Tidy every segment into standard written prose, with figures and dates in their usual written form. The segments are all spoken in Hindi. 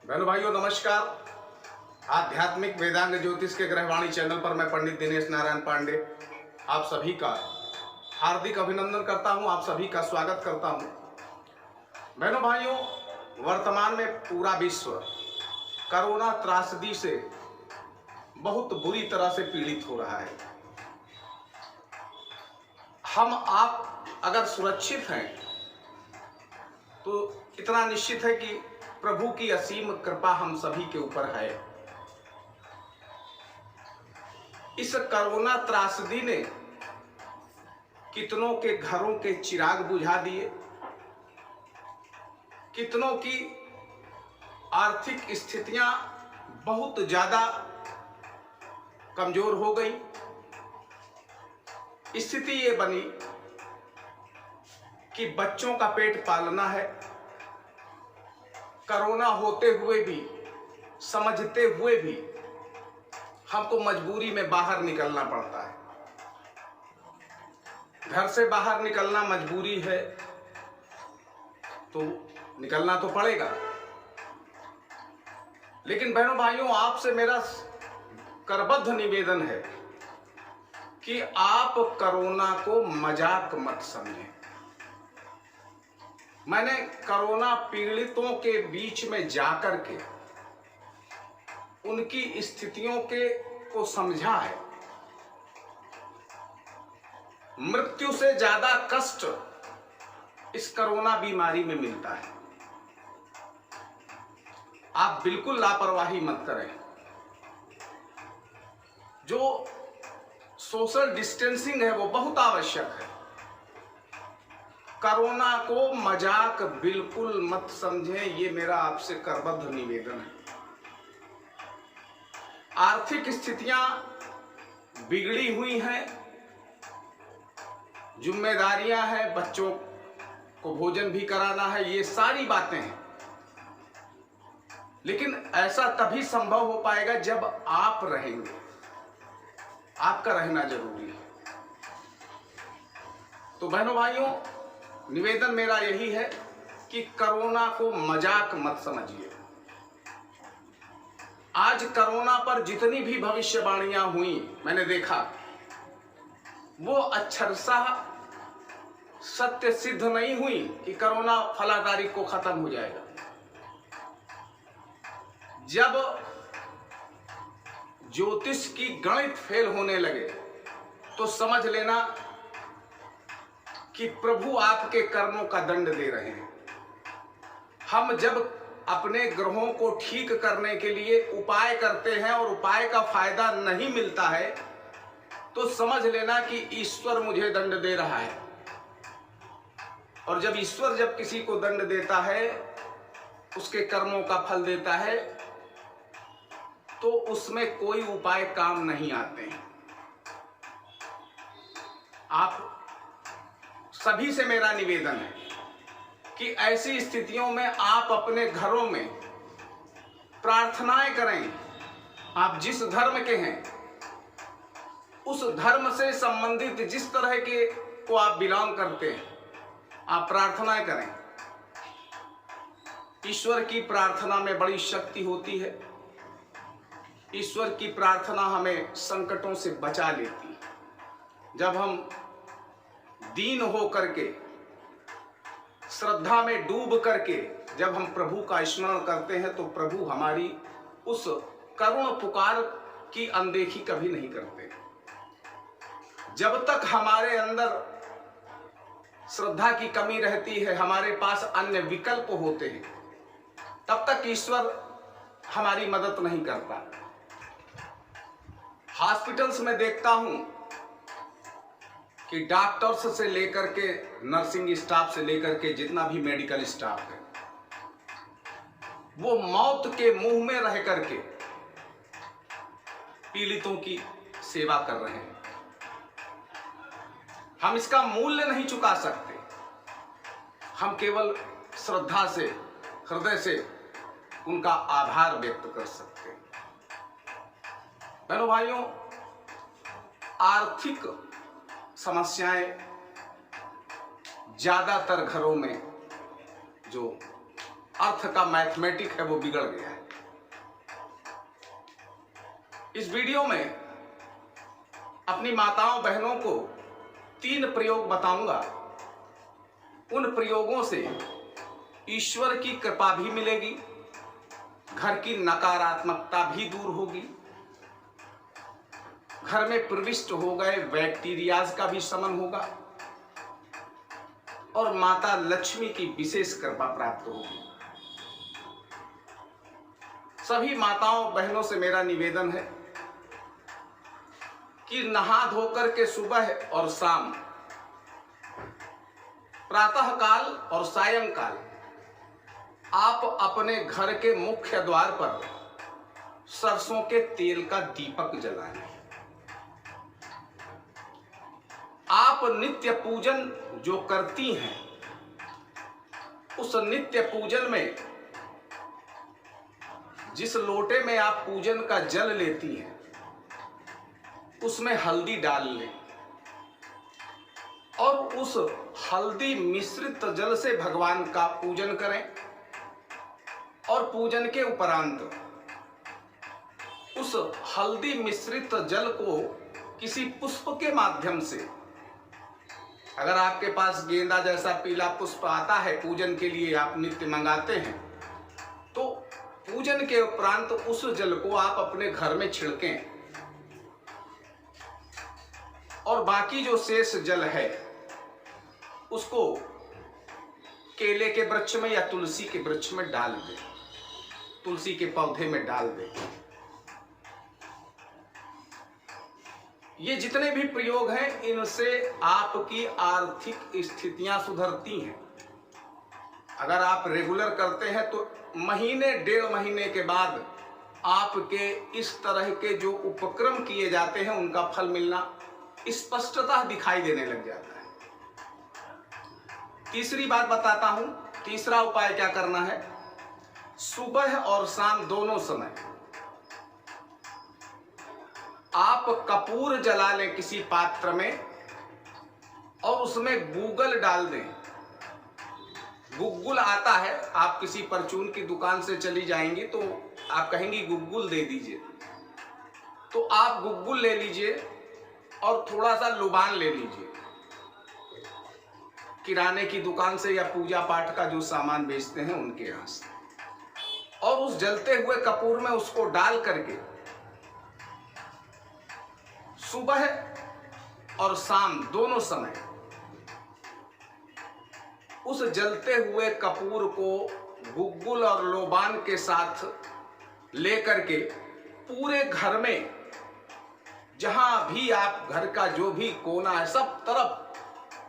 बहनों भाइयों नमस्कार। आध्यात्मिक वेदांग ज्योतिष के ग्रहवाणी चैनल पर मैं पंडित दिनेश नारायण पांडे आप सभी का हार्दिक अभिनंदन करता हूं, आप सभी का स्वागत करता हूं। बहनों भाइयों, वर्तमान में पूरा विश्व कोरोना त्रासदी से बहुत बुरी तरह से पीड़ित हो रहा है। हम आप अगर सुरक्षित हैं तो इतना निश्चित है कि प्रभु की असीम कृपा हम सभी के ऊपर है। इस कोरोना त्रासदी ने कितनों के घरों के चिराग बुझा दिए, कितनों की आर्थिक स्थितियां बहुत ज्यादा कमजोर हो गई। स्थिति ये बनी कि बच्चों का पेट पालना है। कोरोना होते हुए भी, समझते हुए भी हमको मजबूरी में बाहर निकलना पड़ता है। घर से बाहर निकलना मजबूरी है तो निकलना तो पड़ेगा। लेकिन बहनों भाइयों, आपसे मेरा करबद्ध निवेदन है कि आप कोरोना को मजाक मत समझें। मैंने कोरोना पीड़ितों के बीच में जाकर के उनकी स्थितियों को समझा है। मृत्यु से ज्यादा कष्ट इस कोरोना बीमारी में मिलता है। आप बिल्कुल लापरवाही मत करें। जो सोशल डिस्टेंसिंग है वो बहुत आवश्यक है। कोरोना को मजाक बिल्कुल मत समझें, ये मेरा आपसे करबद्ध निवेदन है। आर्थिक स्थितियां बिगड़ी हुई हैं, जिम्मेदारियां हैं, बच्चों को भोजन भी कराना है, ये सारी बातें हैं। लेकिन ऐसा तभी संभव हो पाएगा जब आप रहेंगे। आपका रहना जरूरी है। तो बहनों भाइयों, निवेदन मेरा यही है कि कोरोना को मजाक मत समझिए। आज कोरोना पर जितनी भी भविष्यवाणियां हुई मैंने देखा, वो अक्षरशः सत्य सिद्ध नहीं हुई कि कोरोना फला तारीख को खत्म हो जाएगा। जब ज्योतिष की गणित फेल होने लगे तो समझ लेना कि प्रभु आपके कर्मों का दंड दे रहे हैं। हम जब अपने ग्रहों को ठीक करने के लिए उपाय करते हैं और उपाय का फायदा नहीं मिलता है तो समझ लेना कि ईश्वर मुझे दंड दे रहा है। और जब ईश्वर किसी को दंड देता है, उसके कर्मों का फल देता है, तो उसमें कोई उपाय काम नहीं आते हैं। आप सभी से मेरा निवेदन है कि ऐसी स्थितियों में आप अपने घरों में प्रार्थनाएं करें। आप जिस धर्म के हैं उस धर्म से संबंधित जिस तरह के को आप बिलोंग करते हैं, आप प्रार्थनाएं करें। ईश्वर की प्रार्थना में बड़ी शक्ति होती है। ईश्वर की प्रार्थना हमें संकटों से बचा लेती है। जब हम दीन हो करके, श्रद्धा में डूब करके जब हम प्रभु का स्मरण करते हैं तो प्रभु हमारी उस करुण पुकार की अनदेखी कभी नहीं करते। जब तक हमारे अंदर श्रद्धा की कमी रहती है, हमारे पास अन्य विकल्प होते हैं, तब तक ईश्वर हमारी मदद नहीं करता। हॉस्पिटल्स में देखता हूं कि डॉक्टर्स से लेकर के नर्सिंग स्टाफ से लेकर के जितना भी मेडिकल स्टाफ है, वो मौत के मुंह में रह करके पीड़ितों की सेवा कर रहे हैं। हम इसका मूल्य नहीं चुका सकते। हम केवल श्रद्धा से, हृदय से उनका आभार व्यक्त कर सकते हैं। बहनों भाइयों, आर्थिक समस्याएं ज्यादातर घरों में जो अर्थ का मैथमेटिक है वो बिगड़ गया है। इस वीडियो में अपनी माताओं बहनों को 3 प्रयोग बताऊंगा। उन प्रयोगों से ईश्वर की कृपा भी मिलेगी, घर की नकारात्मकता भी दूर होगी, घर में प्रविष्ट हो गए बैक्टीरियाज का भी शमन होगा और माता लक्ष्मी की विशेष कृपा प्राप्त होगी। सभी माताओं बहनों से मेरा निवेदन है कि नहा धोकर के सुबह और शाम, प्रातः काल और सायंकाल आप अपने घर के मुख्य द्वार पर सरसों के तेल का दीपक जलाएं। आप नित्य पूजन जो करती हैं, उस नित्य पूजन में जिस लोटे में आप पूजन का जल लेती हैं, उसमें हल्दी डाल लें और उस हल्दी मिश्रित जल से भगवान का पूजन करें और पूजन के उपरांत उस हल्दी मिश्रित जल को किसी पुष्प के माध्यम से, अगर आपके पास गेंदा जैसा पीला पुष्प आता है पूजन के लिए, आप नित्य मंगाते हैं, तो पूजन के उपरांत उस जल को आप अपने घर में छिड़कें और बाकी जो शेष जल है उसको केले के वृक्ष में या तुलसी के वृक्ष में डाल दें, तुलसी के पौधे में डाल दें। ये जितने भी प्रयोग हैं, इनसे आपकी आर्थिक स्थितियां सुधरती हैं। अगर आप रेगुलर करते हैं तो महीने 1.5 महीने के बाद आपके इस तरह के जो उपक्रम किए जाते हैं उनका फल मिलना स्पष्टतः दिखाई देने लग जाता है। तीसरी बात बताता हूं। तीसरा उपाय क्या करना है? सुबह और शाम दोनों समय आप कपूर जला लें किसी पात्र में और उसमें गूगल डाल दें। गुग्गुल आता है, आप किसी परचून की दुकान से चली जाएंगी तो आप कहेंगी गुग्गुल दे दीजिए, तो आप गुग्गुल ले लीजिए और थोड़ा सा लुबान ले लीजिए किराने की दुकान से या पूजा पाठ का जो सामान बेचते हैं उनके यहां से, और उस जलते हुए कपूर में उसको डाल करके सुबह और शाम दोनों समय उस जलते हुए कपूर को गुग्गुल और लोबान के साथ लेकर के पूरे घर में, जहां भी आप घर का जो भी कोना है सब तरफ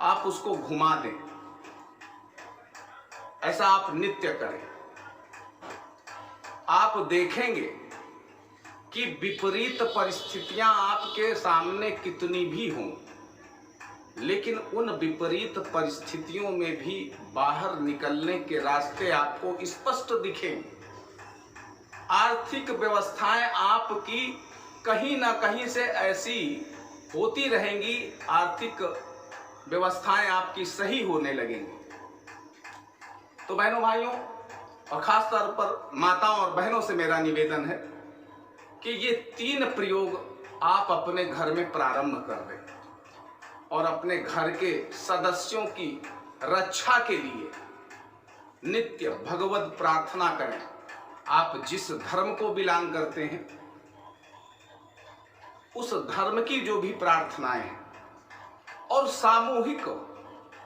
आप उसको घुमा दें। ऐसा आप नित्य करें। आप देखेंगे कि विपरीत परिस्थितियां आपके सामने कितनी भी हों, लेकिन उन विपरीत परिस्थितियों में भी बाहर निकलने के रास्ते आपको स्पष्ट दिखेंगे। आर्थिक व्यवस्थाएं आपकी कहीं ना कहीं से ऐसी होती रहेंगी, आर्थिक व्यवस्थाएं आपकी सही होने लगेंगी। तो बहनों भाइयों और खास तौर पर माताओं और बहनों से मेरा निवेदन है कि ये 3 प्रयोग आप अपने घर में प्रारंभ कर दें और अपने घर के सदस्यों की रक्षा के लिए नित्य भगवत प्रार्थना करें। आप जिस धर्म को बिलोंग करते हैं उस धर्म की जो भी प्रार्थनाएं हैं और सामूहिक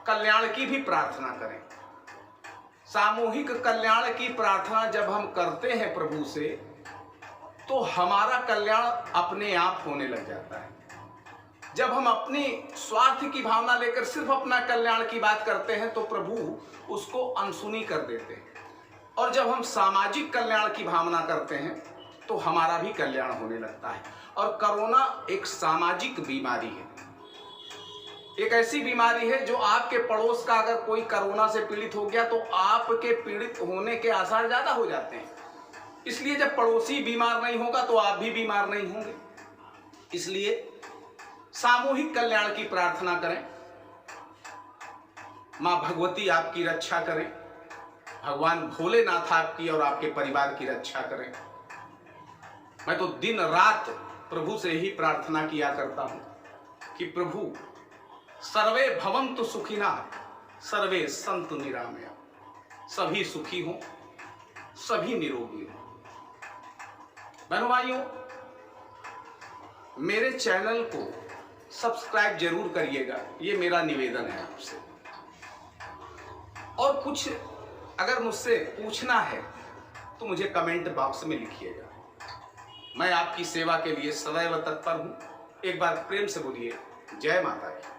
कल्याण की भी प्रार्थना करें। सामूहिक कल्याण की प्रार्थना जब हम करते हैं प्रभु से, तो हमारा कल्याण अपने आप होने लग जाता है। जब हम अपनी स्वार्थ की भावना लेकर सिर्फ अपना कल्याण की बात करते हैं तो प्रभु उसको अनसुनी कर देते हैं, और जब हम सामाजिक कल्याण की भावना करते हैं तो हमारा भी कल्याण होने लगता है। और कोरोना एक सामाजिक बीमारी है, एक ऐसी बीमारी है जो आपके पड़ोस का अगर कोई कोरोना से पीड़ित हो गया तो आपके पीड़ित होने के आसार ज्यादा हो जाते हैं। इसलिए जब पड़ोसी बीमार नहीं होगा तो आप भी बीमार नहीं होंगे। इसलिए सामूहिक कल्याण की प्रार्थना करें। मां भगवती आपकी रक्षा करें, भगवान भोलेनाथ आपकी और आपके परिवार की रक्षा करें। मैं तो दिन रात प्रभु से ही प्रार्थना किया करता हूं कि प्रभु सर्वे भवन्तु सुखिनः सर्वे सन्तु निरामया, सभी सुखी हों, सभी निरोगी हों। बहनों भाइयों, मेरे चैनल को सब्सक्राइब जरूर करिएगा, ये मेरा निवेदन है आपसे। और कुछ अगर मुझसे पूछना है तो मुझे कमेंट बॉक्स में लिखिएगा। मैं आपकी सेवा के लिए सदैव तत्पर हूं। एक बार प्रेम से बोलिए जय माता की।